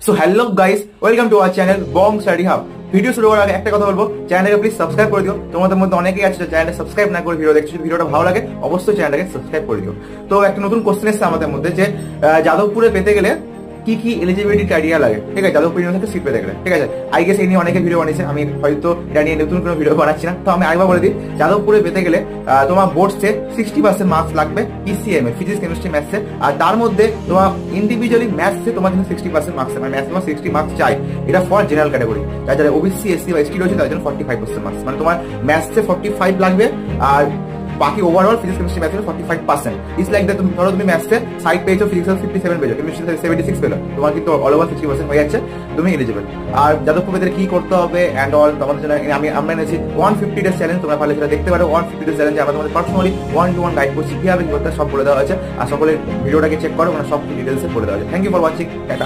So hello guys, welcome to our channel Bong study hub. Video শুরু করার আগে একটা কথা বলবো, চ্যানেলকে প্লিজ সাবস্ক্রাইব করে দিও। তোমাদের মধ্যে অনেকেই আছে চ্যানেলটা সাবস্ক্রাইব না করে ভিডিও দেখছো। ভিডিওটা ভালো লাগে অবশ্যই চ্যানেলটাকে সাবস্ক্রাইব করে দিও। তো একটা নতুন কোশ্চেন এসেছে আমাদের মধ্যে যে যাদবপুরে পেতে গেলে কি কি এলিজিবিলিটি ক্রাইটেরিয়া লাগে, ঠিক আছে, যাদবপুর ইউনিভার্সিটি সিট পেতে গেলে, ঠিক আছে। আই গেস এই নিয়ে অনেকে ভিডিও বানিয়েছে, আমি হয়তো এটা নিয়ে নতুন কোনো ভিডিও বানাচ্ছি না। তো আমি আরেকবার বলে দিই, যাদবপুরে পেতে গেলে তোমার বোর্ডসে 60% মার্কস লাগবে পিসিএম এ, ফিজিক্স কেমিস্ট্রি ম্যাথসে। আর তার মধ্যে তোমার ইন্ডিভিজুয়ালি ম্যাথসে তোমার কিন্তু 60% মার্কস, মানে ম্যাথস তোমার 60 মার্কস চাই। এটা ফর জেনারেল ক্যাটাগরি। যারা ওবিসি, এসসি বা এসটি রয়েছে তাদের জন্য 45% মার্কস, মানে তোমার ম্যাথসে 45 লাগবে। আর বাকি ওভারঅল ফিজিক্স কেমিস্ট্রি ম্যাথে 45%। ইটস লাইক দ্যাট, তুমি ধরো তুমি ম্যাথসে 60 পেয়েছো, ফিজিক্সে 57 পেয়েছো, কেমিস্ট্রিতে 76 পেলো, তোমার কিন্তু অল ওভার 60% হয়ে যাচ্ছে, তুমি এলিজিবল। আর যাদবপুর পেতে কি করতে হবে অ্যান্ড অল তোমাদের জন্য আমরা এনেছি 150 ডেজ চ্যালেঞ্জ। তোমরা পারলে সেটা দেখতে পারো। 150 ডেজ চ্যালেঞ্জে আমরা তোমাদের পার্সোনালি 1-to-1 গাইড করছি, কিভাবে কি করতে সব বলে দেওয়া হয়েছে। আর সকলে ভিডিওটাকে চেক করো, মানে সব ডিটেলসে বলে দেওয়া হয়েছে। Thank you for watching.